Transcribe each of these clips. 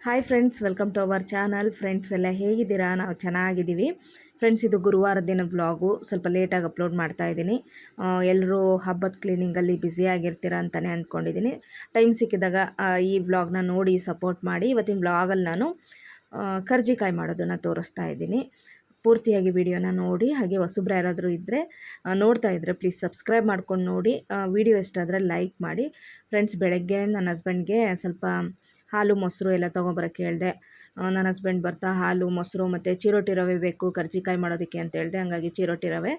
Hi friends, welcome to our channel. Friends ಎಲ್ಲ ಹೇಗಿದ್ದೀರಾ? ನಾವು ಚೆನ್ನಾಗಿದ್ದೀವಿ. ಫ್ರೆಂಡ್ಸ್, ಇದು ಗುರುವಾರದ ದಿನ ಬ್ಲಾಗು. ಸ್ವಲ್ಪ ಲೇಟಾಗಿ ಅಪ್ಲೋಡ್ ಮಾಡ್ತಾ ಇದ್ದೀನಿ. ಎಲ್ಲರೂ ಹಬ್ಬದ ಕ್ಲೀನಿಂಗಲ್ಲಿ ಬ್ಯುಸಿಯಾಗಿರ್ತೀರಾ ಅಂತಲೇ ಅಂದ್ಕೊಂಡಿದ್ದೀನಿ. ಟೈಮ್ ಸಿಕ್ಕಿದಾಗ ಈ ವ್ಲಾಗ್ನ ನೋಡಿ ಸಪೋರ್ಟ್ ಮಾಡಿ. ಇವತ್ತಿನ ವ್ಲಾಗಲ್ಲಿ ನಾನು ಕರ್ಜಿಕಾಯಿ ಮಾಡೋದನ್ನು ತೋರಿಸ್ತಾ ಇದ್ದೀನಿ. ಪೂರ್ತಿಯಾಗಿ ವಿಡಿಯೋನ ನೋಡಿ. ಹಾಗೆ ಹೊಸಬ್ರು ಯಾರಾದರೂ ಇದ್ದರೆ ನೋಡ್ತಾ ಇದ್ದರೆ ಪ್ಲೀಸ್ ಸಬ್ಸ್ಕ್ರೈಬ್ ಮಾಡ್ಕೊಂಡು ನೋಡಿ. ವಿಡಿಯೋ ಇಷ್ಟ ಆದರೆ ಲೈಕ್ ಮಾಡಿ. ಫ್ರೆಂಡ್ಸ್, ಬೆಳಗ್ಗೆ ನನ್ನ ಹಸ್ಬೆಂಡ್ಗೆ ಸ್ವಲ್ಪ ಹಾಲು ಮೊಸರು ಎಲ್ಲ ತೊಗೊಬರೋಕ್ಕೆ ಹೇಳಿದೆ. ನನ್ನ ಹಸ್ಬೆಂಡ್ ಬರ್ತಾ ಹಾಲು ಮೊಸರು ಮತ್ತು ಚಿರೋಟಿ ರವೆ ಬೇಕು ಕರ್ಜಿಕಾಯಿ ಮಾಡೋದಕ್ಕೆ ಅಂತ ಹೇಳಿದೆ. ಹಂಗಾಗಿ ಚಿರೋಟಿ ರವೆ,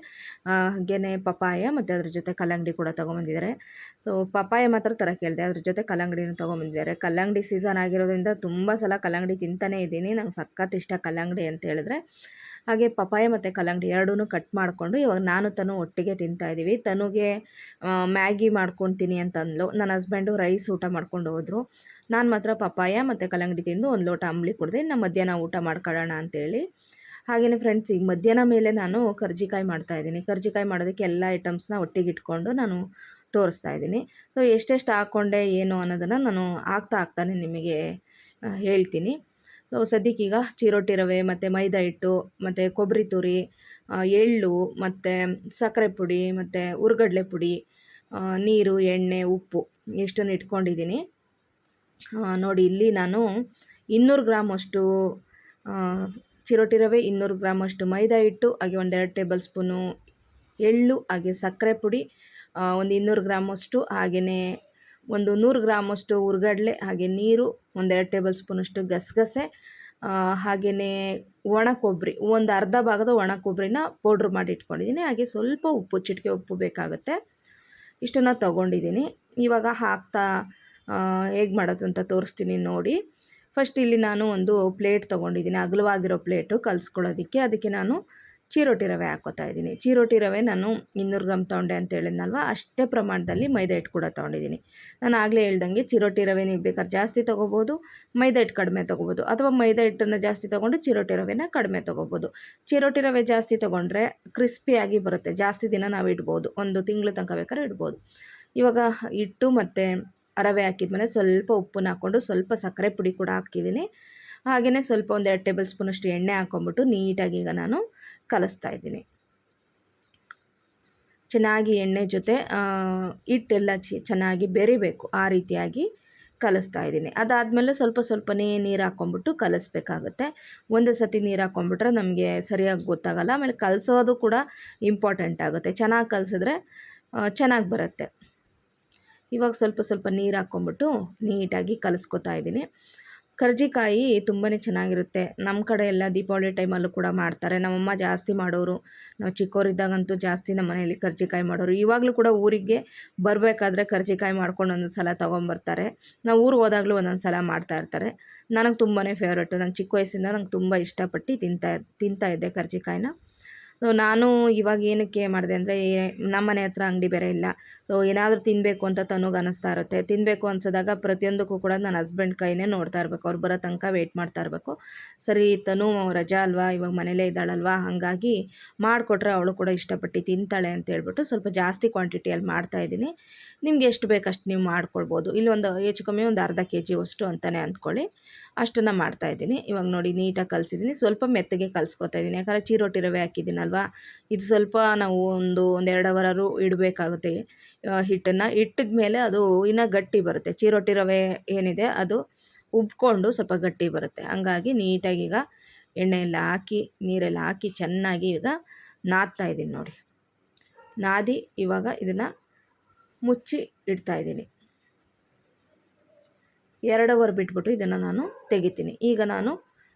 ಹಾಗೆಯೇ ಪಪಾಯ ಮತ್ತು ಅದ್ರ ಜೊತೆ ಕಲ್ಲಂಗಡಿ ಕೂಡ ತೊಗೊಂಬಂದಿದ್ದಾರೆ. ಸೊ ಪಪಾಯ ಮಾತ್ರ ತರಕ್ಕೆ ಹೇಳಿದೆ, ಅದ್ರ ಜೊತೆ ಕಲ್ಲಂಗಡಿನೂ ತೊಗೊಂಬಂದಿದ್ದಾರೆ. ಕಲ್ಲಂಗಡಿ ಸೀಸನ್ ಆಗಿರೋದ್ರಿಂದ ತುಂಬ ಸಲ ಕಲ್ಲಂಗಡಿ ತಿಂತಾನೇ ಇದ್ದೀನಿ. ನಂಗೆ ಸಖತ್ ಇಷ್ಟ ಕಲ್ಲಂಗಡಿ ಅಂತ ಹೇಳಿದ್ರೆ. ಹಾಗೆ ಪಪಾಯ ಮತ್ತು ಕಲ್ಲಂಗಡಿ ಎರಡೂ ಕಟ್ ಮಾಡಿಕೊಂಡು ಇವಾಗ ನಾನು ತನು ಒಟ್ಟಿಗೆ ತಿಂತಾಯಿದ್ದೀವಿ. ತನುಗೆ ಮ್ಯಾಗಿ ಮಾಡ್ಕೊತೀನಿ ಅಂತಂದ್ಲು. ನನ್ನ ಹಸ್ಬೆಂಡು ರೈಸ್ ಊಟ ಮಾಡ್ಕೊಂಡು ಹೋದರು. ನಾನು ಮಾತ್ರ ಪಪಾಯ ಮತ್ತು ಕಲ್ಲಂಗಡಿ ತಿಂದು ಒಂದು ಲೋಟ ಅಂಬಲಿ ಕುಡಿದೆ. ಇನ್ನು ಮಧ್ಯಾಹ್ನ ಊಟ ಮಾಡ್ಕೊಳ್ಳೋಣ ಅಂತೇಳಿ. ಹಾಗೆಯೇ ಫ್ರೆಂಡ್ಸ್, ಈಗ ಮಧ್ಯಾಹ್ನ ಮೇಲೆ ನಾನು ಕರ್ಜಿಕಾಯಿ ಮಾಡ್ತಾಯಿದ್ದೀನಿ. ಕರ್ಜಿಕಾಯಿ ಮಾಡೋದಕ್ಕೆ ಎಲ್ಲ ಐಟಮ್ಸ್ನ ಒಟ್ಟಿಗೆ ಇಟ್ಕೊಂಡು ನಾನು ತೋರಿಸ್ತಾ ಇದ್ದೀನಿ. ಸೊ ಎಷ್ಟೆಷ್ಟು ಹಾಕ್ಕೊಂಡೆ ಏನು ಅನ್ನೋದನ್ನು ನಾನು ಆಗ್ತಾನೆ ನಿಮಗೆ ಹೇಳ್ತೀನಿ. ಸೊ ಸದ್ಯಕ್ಕೀಗ ಚಿರೋಟಿ ರವೆ ಮತ್ತು ಮೈದಾ ಹಿಟ್ಟು ಮತ್ತು ಕೊಬ್ಬರಿ ತುರಿ, ಎಳ್ಳು ಮತ್ತು ಸಕ್ಕರೆ ಪುಡಿ ಮತ್ತು ಹುರ್ಗಡ್ಲೆ ಪುಡಿ, ನೀರು, ಎಣ್ಣೆ, ಉಪ್ಪು ಇಷ್ಟನ್ನು ಇಟ್ಕೊಂಡಿದ್ದೀನಿ. ನೋಡಿ, ಇಲ್ಲಿ ನಾನು 200 ಗ್ರಾಮಷ್ಟು ಚಿರೋಟಿ ರವೆ, 200 ಗ್ರಾಮಷ್ಟು ಮೈದಾ ಹಿಟ್ಟು, ಹಾಗೆ ಒಂದೆರಡು ಟೇಬಲ್ ಸ್ಪೂನು ಎಳ್ಳು, ಹಾಗೆ ಸಕ್ಕರೆ ಪುಡಿ, ಒಂದು 200 ಗ್ರಾಮಷ್ಟು, ಹಾಗೆಯೇ ಒಂದು 100 ಗ್ರಾಮಷ್ಟು ಹುರ್ಗಡ್ಲೆ, ಹಾಗೆ ನೀರು, ಒಂದೆರಡು ಟೇಬಲ್ ಸ್ಪೂನಷ್ಟು ಗಸಗಸೆ, ಹಾಗೆಯೇ ಒಣ ಕೊಬ್ಬರಿ, ಒಂದು ಅರ್ಧ ಭಾಗದ ಒಣ ಕೊಬ್ಬರಿನ ಪೌಡ್ರ್ ಮಾಡಿ ಇಟ್ಕೊಂಡಿದ್ದೀನಿ. ಹಾಗೆ ಸ್ವಲ್ಪ ಉಪ್ಪು, ಚಿಟಿಕೆ ಉಪ್ಪು ಬೇಕಾಗುತ್ತೆ. ಇಷ್ಟನ್ನು ತೊಗೊಂಡಿದ್ದೀನಿ. ಇವಾಗ ಹೇಗೆ ಮಾಡೋದು ಅಂತ ತೋರಿಸ್ತೀನಿ ನೋಡಿ. ಫಸ್ಟ್ ಇಲ್ಲಿ ನಾನು ಒಂದು ಪ್ಲೇಟ್ ತೊಗೊಂಡಿದ್ದೀನಿ, ಅಗಲವಾಗಿರೋ ಪ್ಲೇಟು ಕಲಿಸ್ಕೊಳ್ಳೋದಕ್ಕೆ. ಅದಕ್ಕೆ ನಾನು ಚಿರೋಟಿ ರವೆ ಹಾಕ್ಕೋತಾ ಇದ್ದೀನಿ. ಚಿರೋಟಿ ರವೆ ನಾನು 200 ಗ್ರಾಮ್ ತೊಗೊಂಡೆ ಅಂತ ಹೇಳಿದ್ನಲ್ವ, ಅಷ್ಟೇ ಪ್ರಮಾಣದಲ್ಲಿ ಮೈದಾ ಹಿಟ್ಟು ಕೂಡ ತೊಗೊಂಡಿದ್ದೀನಿ. ನಾನು ಆಗಲೇ ಹೇಳ್ದಂಗೆ ಚಿರೋಟಿ ರವೆ ನೀವು ಬೇಕಾದ್ರೆ ಜಾಸ್ತಿ ತೊಗೋಬೋದು, ಮೈದಾ ಹಿಟ್ಟು ಕಡಿಮೆ ತೊಗೋಬೋದು, ಅಥವಾ ಮೈದಾ ಹಿಟ್ಟನ್ನು ಜಾಸ್ತಿ ತೊಗೊಂಡು ಚಿರೋಟಿ ರವೆನ ಕಡಿಮೆ ತೊಗೋಬೋದು. ಚಿರೋಟಿ ರವೆ ಜಾಸ್ತಿ ತೊಗೊಂಡ್ರೆ ಕ್ರಿಸ್ಪಿಯಾಗಿ ಬರುತ್ತೆ, ಜಾಸ್ತಿ ದಿನ ನಾವು ಇಡ್ಬೋದು, ಒಂದು ತಿಂಗಳು ತನಕ ಬೇಕಾದ್ರೆ ಇಡ್ಬೋದು. ಇವಾಗ ಹಿಟ್ಟು ಮತ್ತು ರವೆ ಹಾಕಿದ್ಮೇಲೆ ಸ್ವಲ್ಪ ಉಪ್ಪನ್ನ ಹಾಕ್ಕೊಂಡು ಸ್ವಲ್ಪ ಸಕ್ಕರೆ ಪುಡಿ ಕೂಡ ಹಾಕಿದ್ದೀನಿ. ಹಾಗೆಯೇ ಸ್ವಲ್ಪ ಒಂದು 2 ಟೇಬಲ್ ಸ್ಪೂನಷ್ಟು ಎಣ್ಣೆ ಹಾಕ್ಕೊಂಬಿಟ್ಟು ನೀಟಾಗಿ ಈಗ ನಾನು ಕಲಿಸ್ತಾ ಇದ್ದೀನಿ. ಚೆನ್ನಾಗಿ ಎಣ್ಣೆ ಜೊತೆ ಹಿಟ್ಟೆಲ್ಲ ಚೆನ್ನಾಗಿ ಬೆರಿಬೇಕು, ಆ ರೀತಿಯಾಗಿ ಕಲಿಸ್ತಾ ಇದ್ದೀನಿ. ಅದಾದಮೇಲೆ ಸ್ವಲ್ಪನೇ ನೀರು ಹಾಕ್ಕೊಂಬಿಟ್ಟು ಕಲಿಸ್ಬೇಕಾಗುತ್ತೆ. ಒಂದು ಸತಿ ನೀರು ಹಾಕ್ಕೊಂಬಿಟ್ರೆ ನಮಗೆ ಸರಿಯಾಗಿ ಗೊತ್ತಾಗಲ್ಲ. ಆಮೇಲೆ ಕಲಿಸೋದು ಕೂಡ ಇಂಪಾರ್ಟೆಂಟ್ ಆಗುತ್ತೆ. ಚೆನ್ನಾಗಿ ಕಲಿಸಿದ್ರೆ ಚೆನ್ನಾಗಿ ಬರುತ್ತೆ. ಇವಾಗ ಸ್ವಲ್ಪ ನೀರು ಹಾಕ್ಕೊಂಬಿಟ್ಟು ನೀಟಾಗಿ ಕಲಿಸ್ಕೊತಾ ಇದ್ದೀನಿ. ಕರ್ಜಿಕಾಯಿ ತುಂಬಾ ಚೆನ್ನಾಗಿರುತ್ತೆ. ನಮ್ಮ ಕಡೆ ಎಲ್ಲ ದೀಪಾವಳಿ ಟೈಮಲ್ಲೂ ಕೂಡ ಮಾಡ್ತಾರೆ. ನಮ್ಮಮ್ಮ ಜಾಸ್ತಿ ಮಾಡೋರು. ನಾವು ಚಿಕ್ಕವರಿದ್ದಾಗಂತೂ ಜಾಸ್ತಿ ನಮ್ಮ ಮನೆಯಲ್ಲಿ ಕರ್ಜಿಕಾಯಿ ಮಾಡೋರು. ಇವಾಗಲೂ ಕೂಡ ಊರಿಗೆ ಬರಬೇಕಾದ್ರೆ ಕರ್ಜಿಕಾಯಿ ಮಾಡ್ಕೊಂಡು ಒಂದೊಂದು ಸಲ ತೊಗೊಂಬರ್ತಾರೆ. ನಾವು ಊರಿಗೆ ಹೋದಾಗಲೂ ಒಂದೊಂದು ಸಲ ಮಾಡ್ತಾಯಿರ್ತಾರೆ. ನನಗೆ ತುಂಬಾ ಫೇವ್ರೇಟು. ನಾನು ಚಿಕ್ಕ ವಯಸ್ಸಿಂದ ನಂಗೆ ತುಂಬ ಇಷ್ಟಪಟ್ಟು ತಿಂತಾ ಇದ್ದೆ ಕರ್ಜಿಕಾಯಿನ. ಸೊ ನಾನು ಇವಾಗ ಏನಕ್ಕೆ ಮಾಡಿದೆ ಅಂದರೆ, ನಮ್ಮ ಮನೆ ಹತ್ರ ಅಂಗಡಿ ಬೇರೆ ಇಲ್ಲ. ಸೊ ಏನಾದರೂ ತಿನ್ನಬೇಕು ಅಂತ ತನಗೆ ಅನ್ನಿಸ್ತಾ ಇರುತ್ತೆ. ತಿನ್ನಬೇಕು ಅನ್ಸಿದಾಗ ಪ್ರತಿಯೊಂದಕ್ಕೂ ಕೂಡ ನನ್ನ ಹಸ್ಬೆಂಡ್ ಕೈನೇ ನೋಡ್ತಾ ಇರಬೇಕು. ಅವ್ರು ಬರೋ ತನಕ ವೆಯ್ಟ್ ಮಾಡ್ತಾ ಇರಬೇಕು. ಸರಿ, ತನು ರಜಾ ಅಲ್ವಾ, ಇವಾಗ ಮನೇಲೇ ಇದ್ದಾಳಲ್ವಾ, ಹಾಗಾಗಿ ಮಾಡಿಕೊಟ್ರೆ ಅವಳು ಕೂಡ ಇಷ್ಟಪಟ್ಟು ತಿಂತಾಳೆ ಅಂತ ಹೇಳ್ಬಿಟ್ಟು ಸ್ವಲ್ಪ ಜಾಸ್ತಿ ಕ್ವಾಂಟಿಟಿಯಲ್ಲಿ ಮಾಡ್ತಾಯಿದ್ದೀನಿ. ನಿಮ್ಗೆ ಎಷ್ಟು ಬೇಕಷ್ಟು ನೀವು ಮಾಡ್ಕೊಳ್ಬೋದು. ಇಲ್ಲಿ ಒಂದು ಹೆಚ್ಚು ಕಮ್ಮಿ ಒಂದು ಅರ್ಧ kg ಅಷ್ಟು ಅಂತಲೇ ಅಂದ್ಕೊಳ್ಳಿ, ಅಷ್ಟನ್ನು ಮಾಡ್ತಾಯಿದ್ದೀನಿ. ಇವಾಗ ನೋಡಿ ನೀಟಾಗಿ ಕಲಿಸಿದ್ದೀನಿ. ಸ್ವಲ್ಪ ಮೆತ್ತಗೆ ಕಲಿಸ್ಕೊತಾ ಇದ್ದೀನಿ, ಯಾಕಂದರೆ ಚಿರೋಟಿ ರವೆ ಹಾಕಿದ್ದೀನಲ್ವ. ಇದು ಸ್ವಲ್ಪ ನಾವು ಒಂದು 2 ಅವರಾರು ಇಡಬೇಕಾಗುತ್ತೆ ಹಿಟ್ಟನ್ನು. ಇಟ್ಟಿದ ಮೇಲೆ ಅದು ಇನ್ನೂ ಗಟ್ಟಿ ಬರುತ್ತೆ. ಚಿರೋಟಿ ರವೆ ಏನಿದೆ ಅದು ಉಬ್ಕೊಂಡು ಸ್ವಲ್ಪ ಗಟ್ಟಿ ಬರುತ್ತೆ. ಹಂಗಾಗಿ ನೀಟಾಗಿ ಈಗ ಎಣ್ಣೆ ಎಲ್ಲ ಹಾಕಿ ನೀರೆಲ್ಲ ಹಾಕಿ ಚೆನ್ನಾಗಿ ಈಗ ನಾದ್ತಾ ಇದ್ದೀನಿ ನೋಡಿ. ನಾದಿ ಇವಾಗ ಇದನ್ನು ಮುಚ್ಚಿ ಇಡ್ತಾಯಿದ್ದೀನಿ. 2 ಅವರ್ ಬಿಟ್ಬಿಟ್ಟು ಇದನ್ನು ನಾನು ತೆಗಿತೀನಿ. ಈಗ ನಾನು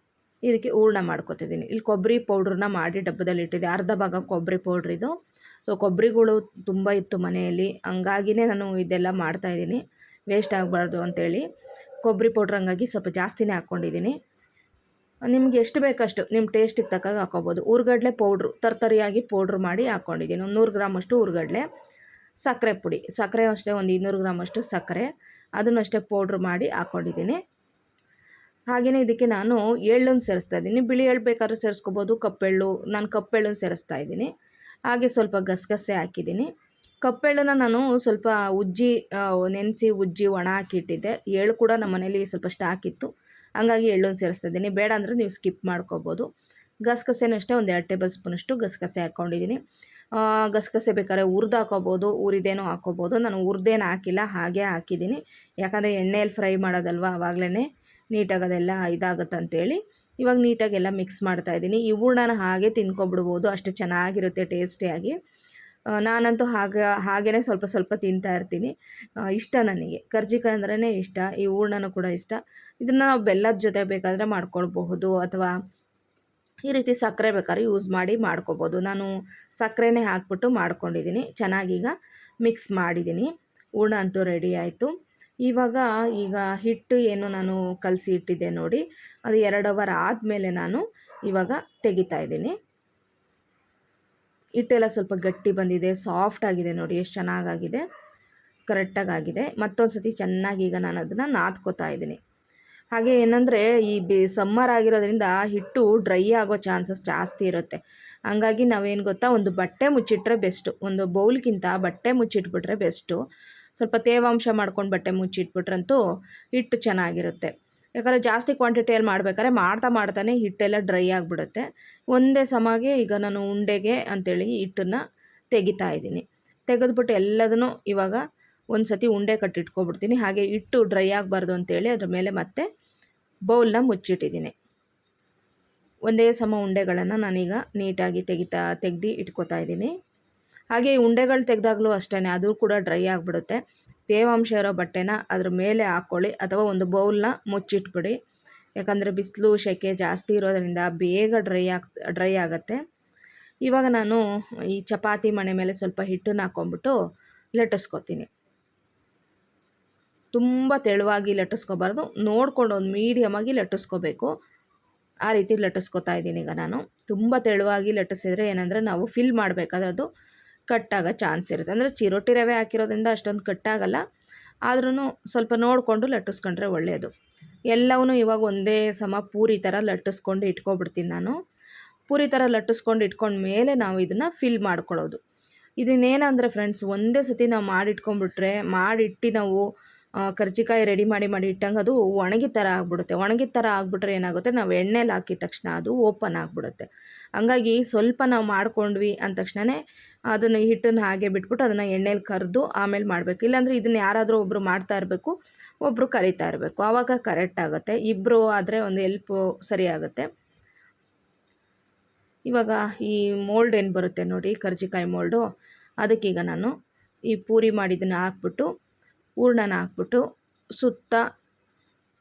ಇದಕ್ಕೆ ಹೂರಣ ಮಾಡ್ಕೊತಿದ್ದೀನಿ. ಇಲ್ಲಿ ಕೊಬ್ಬರಿ ಪೌಡ್ರನ್ನ ಮಾಡಿ ಡಬ್ಬದಲ್ಲಿ ಇಟ್ಟಿದ್ದೆ, ಅರ್ಧ ಭಾಗ ಕೊಬ್ಬರಿ ಪೌಡ್ರಿದು. ಸೊ ಕೊಬ್ಬರಿಗಳು ತುಂಬ ಇತ್ತು ಮನೆಯಲ್ಲಿ, ಹಂಗಾಗಿನೇ ನಾನು ಇದೆಲ್ಲ ಮಾಡ್ತಾಯಿದ್ದೀನಿ, ವೇಸ್ಟ್ ಆಗಬಾರ್ದು ಅಂತೇಳಿ. ಕೊಬ್ಬರಿ ಪೌಡ್ರ್ ಹಂಗಾಗಿ ಸ್ವಲ್ಪ ಜಾಸ್ತಿನೇ ಹಾಕ್ಕೊಂಡಿದ್ದೀನಿ. ನಿಮ್ಗೆ ಎಷ್ಟು ಬೇಕಷ್ಟು ನಿಮ್ಮ ಟೇಸ್ಟಿಗೆ ತಕ್ಕಾಗ ಹಾಕ್ಕೊಬೋದು. ಹುರ್ಗಡ್ಲೆ ಪೌಡ್ರು ತರ್ತರಿಯಾಗಿ ಪೌಡ್ರ್ ಮಾಡಿ ಹಾಕ್ಕೊಂಡಿದ್ದೀನಿ. ಒಂದು 100 ಗ್ರಾಮಷ್ಟು ಹುರ್ಗಡ್ಲೆ, ಸಕ್ಕರೆ ಪುಡಿ, ಸಕ್ಕರೆ ಅಷ್ಟೇ ಒಂದು 200 ಗ್ರಾಮಷ್ಟು ಸಕ್ಕರೆ, ಅದನ್ನು ಅಷ್ಟೇ ಪೌಡ್ರ್ ಮಾಡಿ ಹಾಕ್ಕೊಂಡಿದ್ದೀನಿ. ಹಾಗೆಯೇ ಇದಕ್ಕೆ ನಾನು ಎಳ್ಳನ್ನು ಸೇರಿಸ್ತಾ ಇದ್ದೀನಿ. ಬಿಳಿ ಎಳ್ಳು ಬೇಕಾದ್ರೂ ಸೇರಿಸ್ಕೋಬೋದು, ಕಪ್ಪೆಳ್ಳು, ನಾನು ಕಪ್ಪೆಳ್ಳನ್ನು ಸೇರಿಸ್ತಾ ಇದ್ದೀನಿ. ಹಾಗೆ ಸ್ವಲ್ಪ ಗಸಗಸೆ ಹಾಕಿದ್ದೀನಿ. ಕಪ್ಪೆಳ್ಳನ್ನ ನಾನು ಸ್ವಲ್ಪ ಉಜ್ಜಿ ನೆನೆಸಿ ಉಜ್ಜಿ ಒಣ ಹಾಕಿ ಇಟ್ಟಿದ್ದೆ. ಎಳ್ಳು ಕೂಡ ನಮ್ಮ ಮನೇಲಿ ಸ್ವಲ್ಪ ಸ್ಟಾಕ್ ಇತ್ತು. ಹಂಗಾಗಿ ಎಳ್ಳನ್ನು ಸೇರಿಸ್ತಾ ಇದ್ದೀನಿ. ಬೇಡ ಅಂದರೆ ನೀವು ಸ್ಕಿಪ್ ಮಾಡ್ಕೋಬೋದು. ಗಸಗಸೆನೂ ಅಷ್ಟೇ ಒಂದು 2 ಟೇಬಲ್ ಸ್ಪೂನಷ್ಟು ಗಸಗಸೆ ಹಾಕ್ಕೊಂಡಿದ್ದೀನಿ. ಗಸಗಸೆ ಬೇಕಾದ್ರೆ ಹುರಿದು ಹಾಕೋಬೋದು, ಹುರಿದೇನೂ ಹಾಕ್ಕೋಬೋದು. ನಾನು ಹುರಿದೇನು ಹಾಕಿಲ್ಲ, ಹಾಗೇ ಹಾಕಿದ್ದೀನಿ. ಯಾಕಂದರೆ ಎಣ್ಣೆಯಲ್ಲಿ ಫ್ರೈ ಮಾಡೋದಲ್ವ, ಆವಾಗಲೇ ನೀಟಾಗಿ ಅದೆಲ್ಲ ಇದಾಗುತ್ತಂತೇಳಿ ಇವಾಗ ನೀಟಾಗಿ ಎಲ್ಲ ಮಿಕ್ಸ್ ಮಾಡ್ತಾಯಿದ್ದೀನಿ. ಈ ಹೂರಣನ ಹಾಗೆ ತಿನ್ಕೊಬಿಡ್ಬೋದು, ಅಷ್ಟು ಚೆನ್ನಾಗಿರುತ್ತೆ ಟೇಸ್ಟಿಯಾಗಿ. ನಾನಂತೂ ಹಾಗೇ ಸ್ವಲ್ಪ ಸ್ವಲ್ಪ ತಿಂತಾ ಇರ್ತೀನಿ. ಇಷ್ಟ ನನಗೆ ಕರ್ಜಿಕಾಯಿ ಅಂದ್ರೇ ಇಷ್ಟ, ಈ ಹೂರಣನೂ ಕೂಡ ಇಷ್ಟ. ಇದನ್ನು ನಾವು ಬೆಲ್ಲದ ಜೊತೆ ಬೇಕಾದರೆ ಮಾಡ್ಕೊಳ್ಬಹುದು, ಅಥವಾ ಈ ರೀತಿ ಸಕ್ಕರೆ ಬೇಕಾದ್ರೆ ಯೂಸ್ ಮಾಡಿ ಮಾಡ್ಕೊಬೋದು. ನಾನು ಸಕ್ಕರೆನೇ ಹಾಕ್ಬಿಟ್ಟು ಮಾಡ್ಕೊಂಡಿದ್ದೀನಿ. ಚೆನ್ನಾಗೀಗ ಮಿಕ್ಸ್ ಮಾಡಿದ್ದೀನಿ. ಹೂರಣ ಅಂತೂ ರೆಡಿ ಆಯಿತು. ಈಗ ಹಿಟ್ಟು ಏನು ನಾನು ಕಲಸಿ ಇಟ್ಟಿದ್ದೆ ನೋಡಿ, ಅದು 2 ಅವರ್ ಆದಮೇಲೆ ನಾನು ಇವಾಗ ತೆಗಿತಾ ಇದ್ದೀನಿ. ಹಿಟ್ಟೆಲ್ಲ ಸ್ವಲ್ಪ ಗಟ್ಟಿ ಬಂದಿದೆ, ಸಾಫ್ಟ್ ಆಗಿದೆ ನೋಡಿ, ಎಷ್ಟು ಚೆನ್ನಾಗಾಗಿದೆ, ಕರೆಕ್ಟಾಗಿ ಆಗಿದೆ. ಮತ್ತೊಂದು ಸತಿ ಚೆನ್ನಾಗಿ ಈಗ ನಾನು ಅದನ್ನು ನಾದ್ಕೋತಾ ಇದ್ದೀನಿ. ಹಾಗೆ ಏನಂದರೆ ಈ ಸಮ್ಮರ್ ಆಗಿರೋದ್ರಿಂದ ಹಿಟ್ಟು ಡ್ರೈ ಆಗೋ ಚಾನ್ಸಸ್ ಜಾಸ್ತಿ ಇರುತ್ತೆ. ಹಂಗಾಗಿ ನಾವೇನು ಗೊತ್ತಾ, ಒಂದು ಬಟ್ಟೆ ಮುಚ್ಚಿಟ್ರೆ ಬೆಸ್ಟು. ಒಂದು ಬೌಲ್ಗಿಂತ ಬಟ್ಟೆ ಮುಚ್ಚಿಟ್ಬಿಟ್ರೆ ಬೆಸ್ಟು. ಸ್ವಲ್ಪ ತೇವಾಂಶ ಮಾಡ್ಕೊಂಡು ಬಟ್ಟೆ ಮುಚ್ಚಿಟ್ಬಿಟ್ರಂತೂ ಹಿಟ್ಟು ಚೆನ್ನಾಗಿರುತ್ತೆ. ಯಾಕಂದರೆ ಜಾಸ್ತಿ ಕ್ವಾಂಟಿಟಿಯಲ್ಲಿ ಮಾಡ್ಬೇಕಾದ್ರೆ ಮಾಡ್ತಾನೆ ಹಿಟ್ಟೆಲ್ಲ ಡ್ರೈ ಆಗಿಬಿಡುತ್ತೆ. ಒಂದೇ ಸಮಗೆ ಈಗ ನಾನು ಉಂಡೆಗೆ ಅಂಥೇಳಿ ಹಿಟ್ಟನ್ನು ತೆಗಿತಾ ಇದ್ದೀನಿ. ತೆಗೆದ್ಬಿಟ್ಟು ಎಲ್ಲದನ್ನು ಇವಾಗ ಒಂದು ಸತಿ ಉಂಡೆ ಕಟ್ಟಿಟ್ಕೊಬಿಡ್ತೀನಿ. ಹಾಗೆ ಹಿಟ್ಟು ಡ್ರೈ ಆಗಬಾರ್ದು ಅಂತೇಳಿ ಅದ್ರ ಮೇಲೆ ಮತ್ತೆ ಬೌಲ್ನ ಮುಚ್ಚಿಟ್ಟಿದ್ದೀನಿ. ಒಂದೇ ಸಮ ಉಂಡೆಗಳನ್ನು ನಾನೀಗ ನೀಟಾಗಿ ತೆಗ್ದು ಇಟ್ಕೋತಾ ಇದ್ದೀನಿ. ಹಾಗೆ ಈ ಉಂಡೆಗಳು ತೆಗೆದಾಗಲೂ ಅಷ್ಟೇ, ಅದು ಕೂಡ ಡ್ರೈ ಆಗಿಬಿಡುತ್ತೆ. ತೇವಾಂಶ ಇರೋ ಬಟ್ಟೆನ ಅದ್ರ ಮೇಲೆ ಹಾಕ್ಕೊಳ್ಳಿ, ಅಥವಾ ಒಂದು ಬೌಲ್ನ ಮುಚ್ಚಿಟ್ಬಿಡಿ. ಯಾಕಂದರೆ ಬಿಸಿಲು ಸೆಕೆ ಜಾಸ್ತಿ ಇರೋದರಿಂದ ಬೇಗ ಡ್ರೈ ಆಗುತ್ತೆ. ಇವಾಗ ನಾನು ಈ ಚಪಾತಿ ಮಣೆ ಮೇಲೆ ಸ್ವಲ್ಪ ಹಿಟ್ಟನ್ನು ಹಾಕ್ಕೊಂಬಿಟ್ಟು ಲಟ್ಟಿಸ್ಕೊತೀನಿ. ತುಂಬ ತೆಳುವಾಗಿ ಲಟ್ಟಿಸ್ಕೋಬಾರ್ದು, ನೋಡ್ಕೊಂಡು ಒಂದು ಮೀಡಿಯಮಾಗಿ ಲಟ್ಟಿಸ್ಕೋಬೇಕು. ಆ ರೀತಿ ಲಟ್ಟಿಸ್ಕೊತಾ ಇದ್ದೀನಿ ಈಗ ನಾನು. ತುಂಬ ತೆಳುವಾಗಿ ಲಟ್ಟಿಸಿದ್ರೆ ಏನಂದರೆ ನಾವು ಫಿಲ್ ಮಾಡಬೇಕಾದ್ರೆ ಅದು ಕಟ್ಟಾಗೋ ಚಾನ್ಸ್ ಇರುತ್ತೆ. ಅಂದರೆ ಚಿರೋಟಿ ರವೆ ಹಾಕಿರೋದ್ರಿಂದ ಅಷ್ಟೊಂದು ಕಟ್ಟಾಗಲ್ಲ, ಆದ್ರೂ ಸ್ವಲ್ಪ ನೋಡಿಕೊಂಡು ಲಟ್ಟಿಸ್ಕೊಂಡ್ರೆ ಒಳ್ಳೆಯದು. ಎಲ್ಲವೂ ಇವಾಗ ಒಂದೇ ಸಮ ಪೂರಿ ಥರ ಲಟ್ಟಿಸ್ಕೊಂಡು ಇಟ್ಕೊಬಿಡ್ತೀನಿ ನಾನು. ಪೂರಿ ಥರ ಲಟ್ಟಿಸ್ಕೊಂಡು ಇಟ್ಕೊಂಡ ಮೇಲೆ ನಾವು ಇದನ್ನು ಫಿಲ್ ಮಾಡ್ಕೊಳ್ಳೋದು. ಇದನ್ನೇನಂದರೆ ಫ್ರೆಂಡ್ಸ್, ಒಂದೇ ಸತಿ ನಾವು ಮಾಡಿಟ್ಕೊಂಡ್ಬಿಟ್ರೆ, ಮಾಡಿಟ್ಟು ನಾವು ಕರ್ಜಿಕಾಯಿ ರೆಡಿ ಮಾಡಿ ಇಟ್ಟಂಗೆ ಅದು ಒಣಗಿದ ಥರ ಆಗಿಬಿಡುತ್ತೆ. ಒಣಗಿದ ಥರ ಆಗಿಬಿಟ್ರೆ ಏನಾಗುತ್ತೆ, ನಾವು ಎಣ್ಣೆಲಿ ಹಾಕಿದ ತಕ್ಷಣ ಅದು ಓಪನ್ ಆಗಿಬಿಡುತ್ತೆ. ಹಂಗಾಗಿ ಸ್ವಲ್ಪ ನಾವು ಮಾಡ್ಕೊಂಡ್ವಿ ಅಂದ ತಕ್ಷಣವೇ ಅದನ್ನು ಹಿಟ್ಟನ್ನು ಹಾಗೆ ಬಿಟ್ಬಿಟ್ಟು ಅದನ್ನು ಎಣ್ಣೆಲಿ ಕರೆದು ಆಮೇಲೆ ಮಾಡಬೇಕು. ಇಲ್ಲಾಂದರೆ ಇದನ್ನು ಯಾರಾದರೂ ಒಬ್ಬರು ಮಾಡ್ತಾ ಇರಬೇಕು, ಒಬ್ಬರು ಕರಿತಾ ಇರಬೇಕು, ಆವಾಗ ಕರೆಕ್ಟ್ ಆಗುತ್ತೆ. ಇಬ್ಬರು ಆದರೆ ಒಂದು ಹೆಲ್ಪು ಸರಿ ಆಗುತ್ತೆ. ಇವಾಗ ಈ ಮೋಲ್ಡ್ ಏನು ಬರುತ್ತೆ ನೋಡಿ, ಕರ್ಜಿಕಾಯಿ ಮೋಲ್ಡು, ಅದಕ್ಕೀಗ ನಾನು ಈ ಪೂರಿ ಮಾಡಿದ್ದನ್ನು ಹಾಕ್ಬಿಟ್ಟು ಹೂರಣನ ಹಾಕ್ಬಿಟ್ಟು ಸುತ್ತ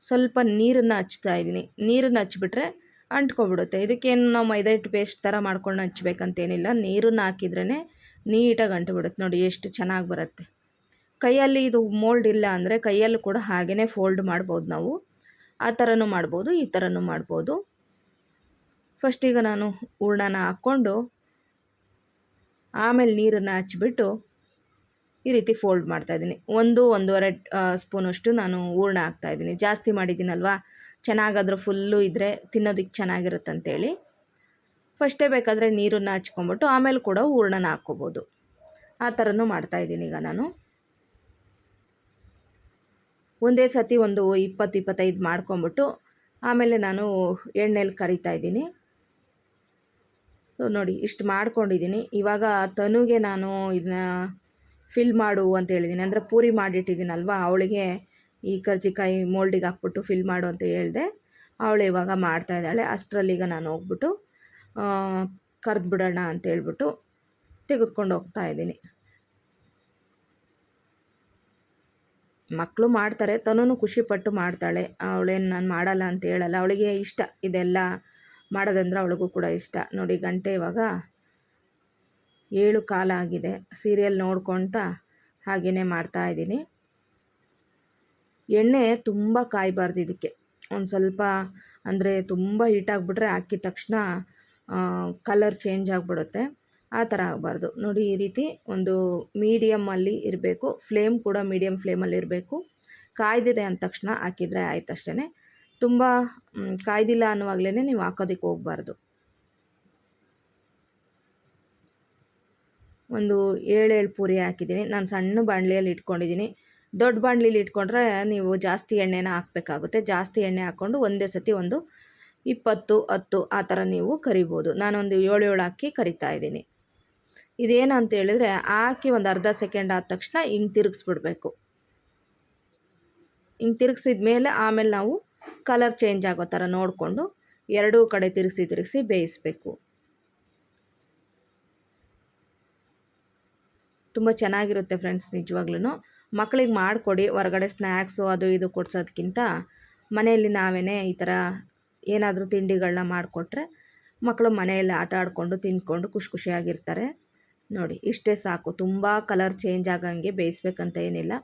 ಸ್ವಲ್ಪ ನೀರನ್ನು ಹಚ್ತಾ ಇದ್ದೀನಿ. ನೀರನ್ನು ಹಚ್ಬಿಟ್ರೆ ಅಂಟ್ಕೊಬಿಡುತ್ತೆ. ಇದಕ್ಕೇನು ನಾವು ಮೈದಾ ಹಿಟ್ಟು ಪೇಸ್ಟ್ ಥರ ಮಾಡ್ಕೊಂಡು ಹಚ್ಬೇಕಂತೇನಿಲ್ಲ. ನೀರನ್ನು ಹಾಕಿದ್ರೇ ನೀಟಾಗಿ ಅಂಟುಬಿಡುತ್ತೆ ನೋಡಿ, ಎಷ್ಟು ಚೆನ್ನಾಗಿ ಬರುತ್ತೆ. ಕೈಯಲ್ಲಿ ಇದು ಮೋಲ್ಡ್ ಇಲ್ಲ ಅಂದರೆ ಕೈಯಲ್ಲೂ ಕೂಡ ಹಾಗೇ ಫೋಲ್ಡ್ ಮಾಡ್ಬೋದು ನಾವು. ಆ ಥರನೂ ಮಾಡ್ಬೋದು, ಈ ಥರನೂ ಮಾಡ್ಬೋದು. ಫಸ್ಟೀಗ ನಾನು ಹೂರಣನ ಹಾಕ್ಕೊಂಡು ಆಮೇಲೆ ನೀರನ್ನು ಹಚ್ಬಿಟ್ಟು ಈ ರೀತಿ ಫೋಲ್ಡ್ ಮಾಡ್ತಾಯಿದ್ದೀನಿ. 1-1.5 ಸ್ಪೂನಷ್ಟು ನಾನು ಹೂರಣ ಹಾಕ್ತಾಯಿದ್ದೀನಿ. ಜಾಸ್ತಿ ಮಾಡಿದ್ದೀನಲ್ವ, ಚೆನ್ನಾಗಾದರೂ ಫುಲ್ಲು ಇದ್ದರೆ ತಿನ್ನೋದಕ್ಕೆ ಚೆನ್ನಾಗಿರುತ್ತಂತೇಳಿ ಫಸ್ಟೇ ಬೇಕಾದರೆ ನೀರನ್ನು ಹಚ್ಕೊಂಬಿಟ್ಟು ಆಮೇಲೆ ಕೂಡ ಹೂರಣನ ಹಾಕ್ಕೋಬೋದು. ಆ ಥರನೂ ಮಾಡ್ತಾಯಿದ್ದೀನಿ ಈಗ ನಾನು. ಒಂದೇ ಸತಿ ಒಂದು 20-25 ಮಾಡ್ಕೊಂಬಿಟ್ಟು ಆಮೇಲೆ ನಾನು ಎಣ್ಣೆಲಿ ಕರಿತಾ ಇದ್ದೀನಿ. ನೋಡಿ ಇಷ್ಟು ಮಾಡ್ಕೊಂಡಿದ್ದೀನಿ. ಇವಾಗ ತನುಗೆ ನಾನು ಇದನ್ನ ಫಿಲ್ ಮಾಡು ಅಂತ ಹೇಳಿದ್ದೀನಿ. ಅಂದರೆ ಪೂರಿ ಮಾಡಿಟ್ಟಿದ್ದೀನಲ್ವ, ಅವಳಿಗೆ ಈ ಕರ್ಜಿಕಾಯಿ ಮೋಲ್ಡಿಗೆ ಹಾಕ್ಬಿಟ್ಟು ಫಿಲ್ ಮಾಡು ಅಂತ ಹೇಳಿದೆ. ಅವಳು ಇವಾಗ ಮಾಡ್ತಾಯಿದ್ದಾಳೆ. ಅಷ್ಟರಲ್ಲೀಗ ನಾನು ಹೋಗ್ಬಿಟ್ಟು ಕರೆದ್ಬಿಡೋಣ ಅಂತ ಹೇಳ್ಬಿಟ್ಟು ತೆಗೆದುಕೊಂಡು ಹೋಗ್ತಾ ಇದ್ದೀನಿ. ಮಕ್ಕಳು ಮಾಡ್ತಾರೆ, ತನೂ ಖುಷಿಪಟ್ಟು ಮಾಡ್ತಾಳೆ. ಅವಳೇನು ನಾನು ಮಾಡಲ್ಲ ಅಂತ ಹೇಳಲ್ಲ, ಅವಳಿಗೆ ಇಷ್ಟ ಇದೆಲ್ಲ ಮಾಡೋದಂದ್ರೆ, ಅವಳಿಗೂ ಕೂಡ ಇಷ್ಟ. ನೋಡಿ ಗಂಟೆ ಇವಾಗ 7:15 ಆಗಿದೆ. ಸೀರಿಯಲ್ ನೋಡ್ಕೊಳ್ತಾ ಹಾಗೆಯೇ ಮಾಡ್ತಾಯಿದ್ದೀನಿ. ಎಣ್ಣೆ ತುಂಬ ಕಾಯಬಾರ್ದು ಇದಕ್ಕೆ. ಒಂದು ಸ್ವಲ್ಪ ಅಂದರೆ ತುಂಬ ಹೀಟಾಗಿಬಿಟ್ರೆ ಹಾಕಿದ ತಕ್ಷಣ ಕಲರ್ ಚೇಂಜ್ ಆಗಿಬಿಡುತ್ತೆ. ಆ ಥರ ಆಗಬಾರ್ದು ನೋಡಿ. ಈ ರೀತಿ ಒಂದು ಮೀಡಿಯಮಲ್ಲಿ ಇರಬೇಕು, ಫ್ಲೇಮ್ ಕೂಡ ಮೀಡಿಯಮ್ ಫ್ಲೇಮಲ್ಲಿ ಇರಬೇಕು. ಕಾಯ್ದಿದೆ ಅಂದ ತಕ್ಷಣ ಹಾಕಿದರೆ ಆಯ್ತು ಅಷ್ಟೇ. ತುಂಬ ಕಾಯ್ದಿಲ್ಲ ಅನ್ನುವಾಗಲೇ ನೀವು ಹಾಕೋದಕ್ಕೆ ಹೋಗಬಾರ್ದು. ಒಂದು 7 ಪೂರಿ ಹಾಕಿದ್ದೀನಿ. ನಾನು ಸಣ್ಣ ಬಾಣಲಿಯಲ್ಲಿ ಇಟ್ಕೊಂಡಿದ್ದೀನಿ. ದೊಡ್ಡ ಬಾಣಲಿಲಿ ಇಟ್ಕೊಂಡ್ರೆ ನೀವು ಜಾಸ್ತಿ ಎಣ್ಣೆನ ಹಾಕಬೇಕಾಗುತ್ತೆ. ಜಾಸ್ತಿ ಎಣ್ಣೆ ಹಾಕ್ಕೊಂಡು ಒಂದೇ ಸತಿ ಒಂದು 20, 10 ಆ ಥರ ನೀವು ಕರಿಬೋದು. ನಾನೊಂದು 7 ಹಾಕಿ ಕರಿತಾ ಇದ್ದೀನಿ. ಇದೇನು ಅಂತ ಹೇಳಿದ್ರೆ ಹಾಕಿ ಒಂದು ಅರ್ಧ ಸೆಕೆಂಡ್ ಆದ ತಕ್ಷಣ ಹಿಂಗೆ ತಿರುಗಿಸ್ಬಿಡ್ಬೇಕು. ಹಿಂಗೆ ತಿರುಗಿಸಿದ ಮೇಲೆ ಆಮೇಲೆ ನಾವು ಕಲರ್ ಚೇಂಜ್ ಆಗೋ ಥರ ನೋಡಿಕೊಂಡು ಎರಡೂ ಕಡೆ ತಿರುಗಿಸಿ ಬೇಯಿಸಬೇಕು. ತುಂಬ ಚೆನ್ನಾಗಿರುತ್ತೆ ಫ್ರೆಂಡ್ಸ್, ನಿಜವಾಗ್ಲೂ ಮಕ್ಕಳಿಗೆ ಮಾಡಿಕೊಡಿ. ಹೊರಗಡೆ ಸ್ನ್ಯಾಕ್ಸು ಅದು ಇದು ಕೊಡ್ಸೋದಕ್ಕಿಂತ ಮನೆಯಲ್ಲಿ ನಾವೇ ಈ ಥರ ಏನಾದರೂ ತಿಂಡಿಗಳನ್ನ ಮಾಡಿಕೊಟ್ರೆ ಮಕ್ಕಳು ಮನೆಯಲ್ಲಿ ಆಟ ಆಡಿಕೊಂಡು ತಿಂದ್ಕೊಂಡು ಖುಷಿಯಾಗಿರ್ತಾರೆ. ನೋಡಿ ಇಷ್ಟೇ ಸಾಕು. ತುಂಬ ಕಲರ್ ಚೇಂಜ್ ಆಗಂಗೆ ಬೇಯಿಸ್ಬೇಕಂತ ಏನಿಲ್ಲ.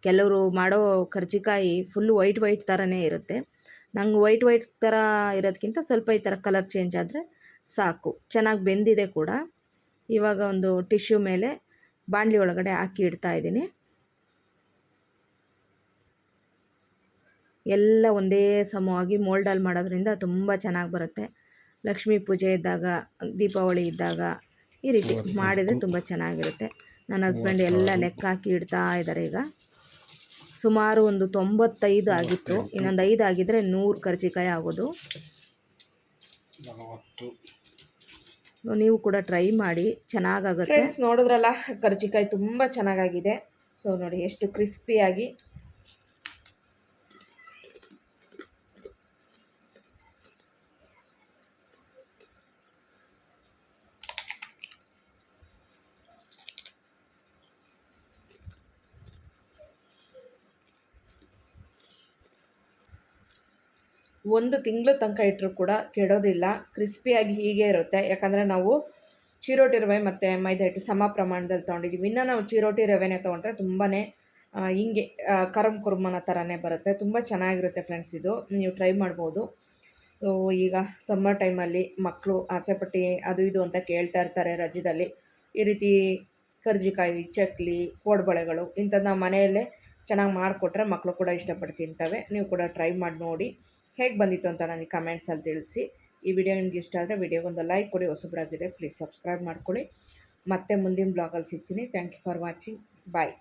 ಕೆಲವರು ಮಾಡೋ ಕರ್ಜಿಕಾಯಿ ಫುಲ್ಲು ವೈಟ್ ಥರನೇ ಇರುತ್ತೆ. ನಂಗೆ ವೈಟ್ ಥರ ಇರೋದಕ್ಕಿಂತ ಸ್ವಲ್ಪ ಈ ಥರ ಕಲರ್ ಚೇಂಜ್ ಆದರೆ ಸಾಕು. ಚೆನ್ನಾಗಿ ಬೆಂದಿದೆ ಕೂಡ. ಇವಾಗ ಒಂದು ಟಿಶ್ಯೂ ಮೇಲೆ ಬಾಣಲಿ ಒಳಗಡೆ ಹಾಕಿ ಇಡ್ತಾ ಇದ್ದೀನಿ. ಎಲ್ಲ ಒಂದೇ ಸಮವಾಗಿ ಮೋಲ್ಡಲ್ಲಿ ಮಾಡೋದ್ರಿಂದ ತುಂಬ ಚೆನ್ನಾಗಿ ಬರುತ್ತೆ. ಲಕ್ಷ್ಮೀ ಪೂಜೆ ಇದ್ದಾಗ, ದೀಪಾವಳಿ ಇದ್ದಾಗ ಈ ರೀತಿ ಮಾಡಿದರೆ ತುಂಬ ಚೆನ್ನಾಗಿರುತ್ತೆ. ನನ್ನ ಹಸ್ಬೆಂಡ್ ಎಲ್ಲ ಲೆಕ್ಕ ಹಾಕಿ ಇಡ್ತಾ ಇದ್ದಾರೆ. ಈಗ ಸುಮಾರು ಒಂದು 95 ಆಗಿತ್ತು. ಇನ್ನೊಂದು 5 ಆಗಿದ್ರೆ 100 ಕರ್ಜಿಕಾಯಿ ಆಗೋದು. ನೀವು ಕೂಡ ಟ್ರೈ ಮಾಡಿ, ಚೆನ್ನಾಗಾಗುತ್ತೆ. ಫ್ರೆಂಡ್ಸ್ ನೋಡಿದ್ರಲ್ಲ, ಕರ್ಜಿಕಾಯಿ ತುಂಬ ಚೆನ್ನಾಗಾಗಿದೆ. ಸೊ ನೋಡಿ ಎಷ್ಟು ಕ್ರಿಸ್ಪಿಯಾಗಿ ಒಂದು ತಿಂಗಳು ತನಕ ಇಟ್ಟರು ಕೂಡ ಕೆಡೋದಿಲ್ಲ. ಕ್ರಿಸ್ಪಿಯಾಗಿ ಹೀಗೆ ಇರುತ್ತೆ. ಯಾಕಂದರೆ ನಾವು ಚಿರೋಟಿ ರವೆ ಮತ್ತು ಮೈದಾ ಹಿಟ್ಟು ಸಮ ಪ್ರಮಾಣದಲ್ಲಿ ತೊಗೊಂಡಿದ್ದೀವಿ. ಇನ್ನು ನಾವು ಚಿರೋಟಿ ರವೆನೇ ತೊಗೊಂಡ್ರೆ ತುಂಬಾ ಹಿಂಗೆ ಕುರುಮನ ಥರನೇ ಬರುತ್ತೆ. ತುಂಬ ಚೆನ್ನಾಗಿರುತ್ತೆ ಫ್ರೆಂಡ್ಸ್. ಇದು ನೀವು ಟ್ರೈ ಮಾಡ್ಬೋದು. ಈಗ ಸಮ್ಮರ್ ಟೈಮಲ್ಲಿ ಮಕ್ಕಳು ಆಸೆಪಟ್ಟು ಅದು ಇದು ಅಂತ ಕೇಳ್ತಾ ಇರ್ತಾರೆ ರಜದಲ್ಲಿ. ಈ ರೀತಿ ಕರ್ಜಿಕಾಯಿ, ಚಕ್ಲಿ, ಕೋಡ್ಬಳೆಗಳು ಇಂಥದ್ದು ನಾವು ಮನೆಯಲ್ಲೇ ಚೆನ್ನಾಗಿ ಮಾಡಿಕೊಟ್ರೆ ಮಕ್ಕಳು ಕೂಡ ಇಷ್ಟಪಟ್ಟು ತಿಂತವೆ. ನೀವು ಕೂಡ ಟ್ರೈ ಮಾಡಿ ನೋಡಿ. ಹೇಗೆ ಬಂದಿತ್ತು ಅಂತ ನನಗೆ ಕಮೆಂಟ್ಸಲ್ಲಿ ತಿಳಿಸಿ. ಈ ವಿಡಿಯೋ ನಿಮ್ಗೆ ಇಷ್ಟ ಆದರೆ ವಿಡಿಯೋಗೊಂದು ಲೈಕ್ ಕೊಡಿ. ಹೊಸಬರಾಗಿದ್ದರೆ ಪ್ಲೀಸ್ ಸಬ್ಸ್ಕ್ರೈಬ್ ಮಾಡ್ಕೊಳ್ಳಿ. ಮತ್ತೆ ಮುಂದಿನ ಬ್ಲಾಗಲ್ಲಿ ಸಿಗ್ತೀನಿ. Thank you for watching. Bye.